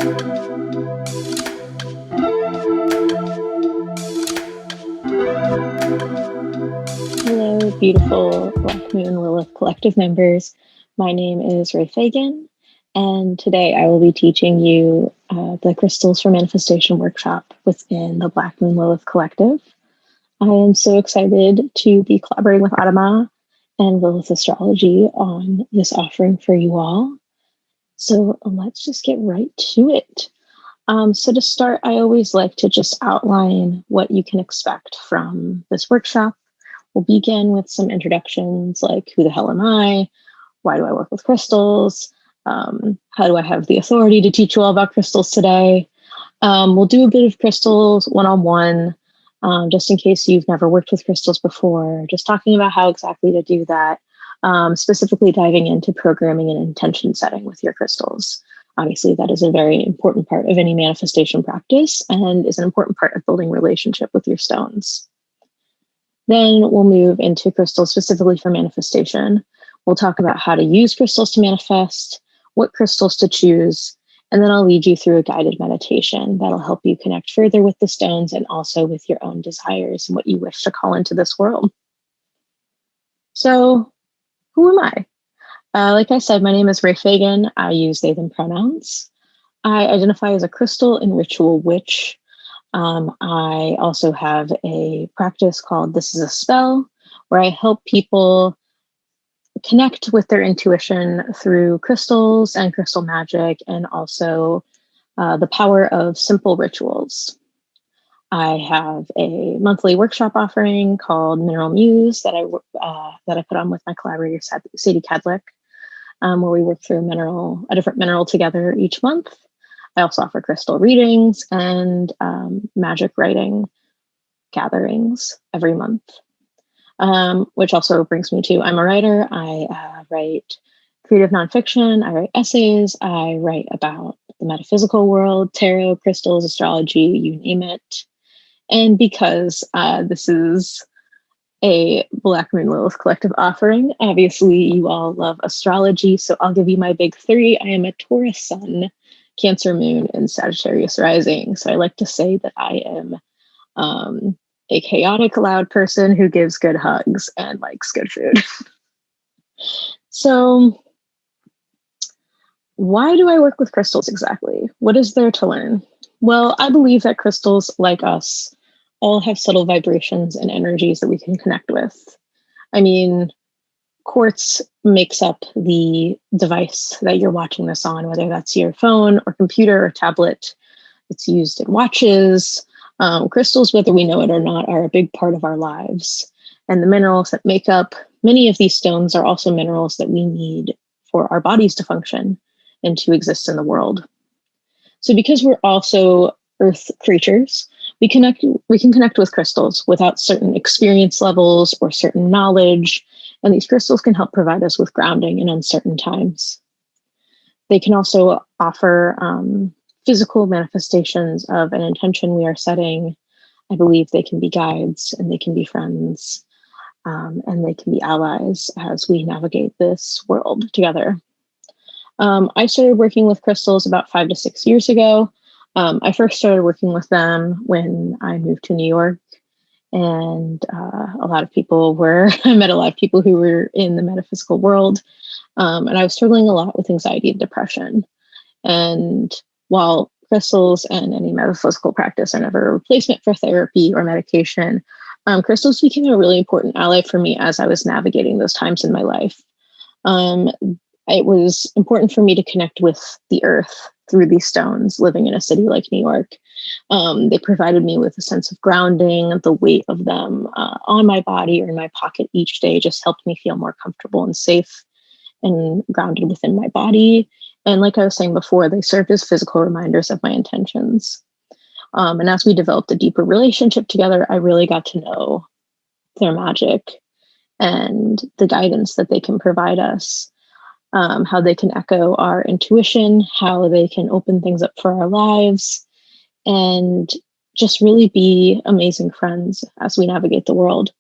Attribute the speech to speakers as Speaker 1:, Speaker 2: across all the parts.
Speaker 1: Hello, beautiful Black Moon Lilith Collective members. My name is Rae Fagin, and today I will be teaching you the Crystals for Manifestation workshop within the Black Moon Lilith Collective. I am so excited to be collaborating with Adama and Lilith Astrology on this offering for you all. So let's just get right to it. So to start, I always like to just outline what you can expect from this workshop. We'll begin with some introductions like who the hell am I? Why do I work with crystals? How do I have the authority to teach you all about crystals today? We'll do a bit of crystals one-on-one, just in case you've never worked with crystals before, just talking about how exactly to do that, specifically diving into programming and intention setting with your crystals. Obviously, that is a very important part of any manifestation practice and is an important part of building relationship with your stones. Then we'll move into crystals specifically for manifestation. We'll talk about how to use crystals to manifest, what crystals to choose, and then I'll lead you through a guided meditation that'll help you connect further with the stones and also with your own desires and what you wish to call into this world. So, who am I? Like I said, my name is Rae Fagin. I use they, them pronouns. I identify as a crystal and ritual witch. I also have a practice called This is a Spell, where I help people connect with their intuition through crystals and crystal magic, and also the power of simple rituals. I have a monthly workshop offering called Mineral Muse that I put on with my collaborator Sadie Cadlick, where we work through a different mineral together each month. I also offer crystal readings and magic writing gatherings every month, which also brings me to I'm a writer. I write creative nonfiction. I write essays. I write about the metaphysical world, tarot, crystals, astrology, you name it. And because this is a Black Moon Lilith Collective offering, obviously you all love astrology, so I'll give you my big three. I am a Taurus sun, Cancer moon, and Sagittarius rising. So I like to say that I am a chaotic, loud person who gives good hugs and likes good food. So why do I work with crystals exactly? What is there to learn? Well, I believe that crystals, like us, all have subtle vibrations and energies that we can connect with. I mean, quartz makes up the device that you're watching this on, whether that's your phone or computer or tablet. It's used in watches. Crystals, whether we know it or not, are a big part of our lives. And the minerals that make up many of these stones are also minerals that we need for our bodies to function and to exist in the world. So because we're also earth creatures, we can connect with crystals without certain experience levels or certain knowledge. And these crystals can help provide us with grounding in uncertain times. They can also offer physical manifestations of an intention we are setting. I believe they can be guides and they can be friends and they can be allies as we navigate this world together. I started working with crystals about 5 to 6 years ago. I first started working with them when I moved to New York. And I met a lot of people who were in the metaphysical world. And I was struggling a lot with anxiety and depression. And while crystals and any metaphysical practice are never a replacement for therapy or medication, crystals became a really important ally for me as I was navigating those times in my life. It was important for me to connect with the earth through these stones, living in a city like New York. They provided me with a sense of grounding. The weight of them on my body or in my pocket each day just helped me feel more comfortable and safe and grounded within my body. And like I was saying before, they served as physical reminders of my intentions. And as we developed a deeper relationship together, I really got to know their magic and the guidance that they can provide us, how they can echo our intuition, how they can open things up for our lives, and just really be amazing friends as we navigate the world.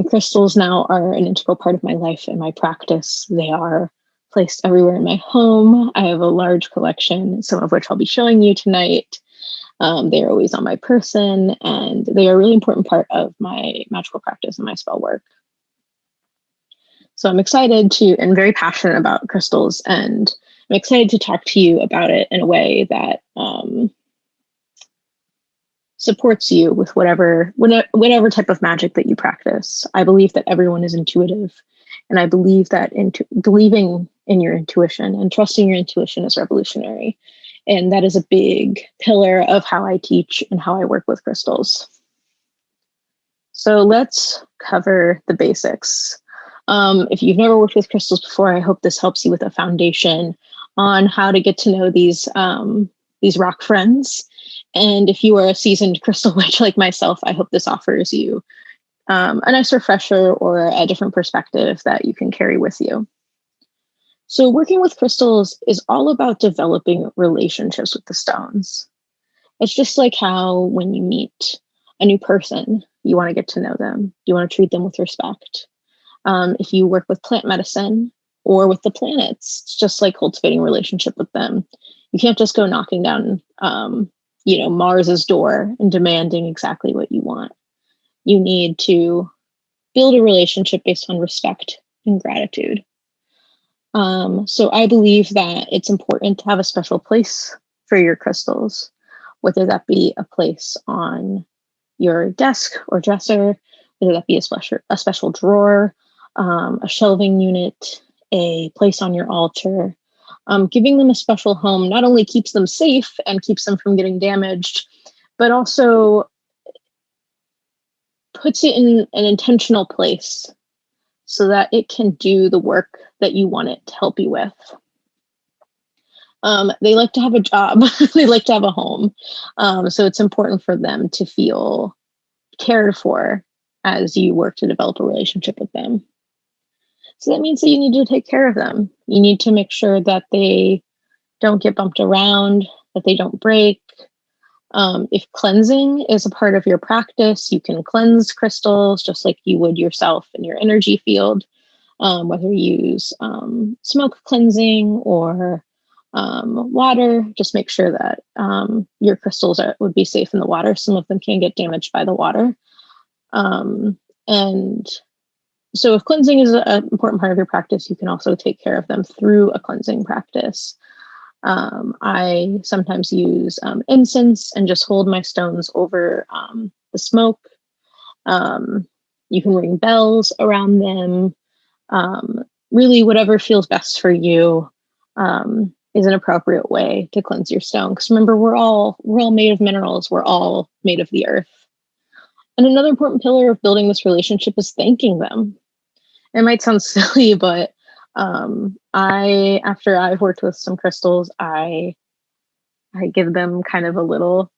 Speaker 1: Crystals now are an integral part of my life and my practice. They are placed everywhere in my home. I have a large collection, some of which I'll be showing you tonight. They're always on my person, and they are a really important part of my magical practice and my spell work. So I'm excited to, and very passionate about crystals, and I'm excited to talk to you about it in a way that supports you with whatever type of magic that you practice. I believe that everyone is intuitive, and I believe that believing in your intuition and trusting your intuition is revolutionary. And that is a big pillar of how I teach and how I work with crystals. So let's cover the basics. If you've never worked with crystals before, I hope this helps you with a foundation on how to get to know these rock friends. And if you are a seasoned crystal witch like myself, I hope this offers you a nice refresher or a different perspective that you can carry with you. So working with crystals is all about developing relationships with the stones. It's just like how when you meet a new person, you want to get to know them. You want to treat them with respect. If you work with plant medicine or with the planets, it's just like cultivating a relationship with them. You can't just go knocking down, Mars's door and demanding exactly what you want. You need to build a relationship based on respect and gratitude. So I believe that it's important to have a special place for your crystals, whether that be a place on your desk or dresser, whether that be a special drawer, a shelving unit, a place on your altar. Giving them a special home not only keeps them safe and keeps them from getting damaged, but also puts it in an intentional place so that it can do the work that you want it to help you with. They like to have a job. They like to have a home. So it's important for them to feel cared for as you work to develop a relationship with them. So that means that you need to take care of them. You need to make sure that they don't get bumped around, that they don't break. If cleansing is a part of your practice, you can cleanse crystals just like you would yourself in your energy field, whether you use smoke cleansing or water. Just make sure that your crystals would be safe in the water. Some of them can get damaged by the water. And so if cleansing is an important part of your practice, you can also take care of them through a cleansing practice. I sometimes use incense and just hold my stones over the smoke. You can ring bells around them. Really, whatever feels best for you is an appropriate way to cleanse your stone. Because remember, we're all made of minerals. We're all made of the earth. And another important pillar of building this relationship is thanking them. It might sound silly, but after I've worked with some crystals, I give them kind of a little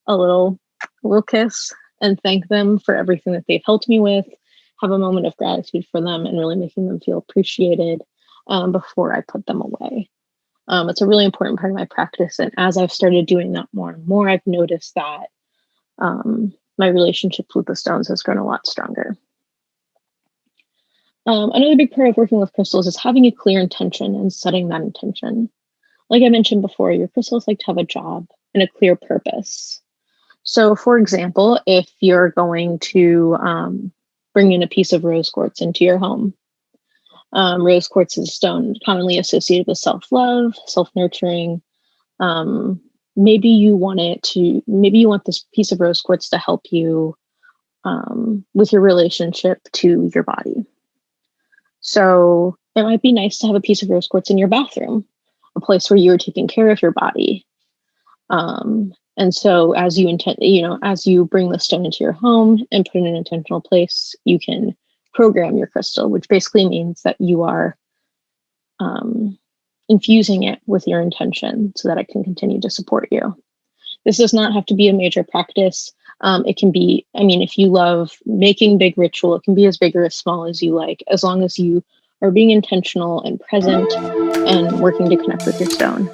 Speaker 1: kiss and thank them for everything that they've helped me with, have a moment of gratitude for them, and really making them feel appreciated before I put them away. It's a really important part of my practice. And as I've started doing that more and more, I've noticed that my relationships with the stones has grown a lot stronger. Another big part of working with crystals is having a clear intention and setting that intention. Like I mentioned before, your crystals like to have a job and a clear purpose. So for example, if you're going to bring in a piece of rose quartz into your home, rose quartz is a stone commonly associated with self-love, self-nurturing. Maybe you want this piece of rose quartz to help you with your relationship to your body. So it might be nice to have a piece of rose quartz in your bathroom, a place where you're taking care of your body. And so as you bring the stone into your home and put it in an intentional place, you can program your crystal, which basically means that you are infusing it with your intention so that it can continue to support you. This does not have to be a major practice. It can be, if you love making big ritual, it can be as big or as small as you like, as long as you are being intentional and present and working to connect with your stone.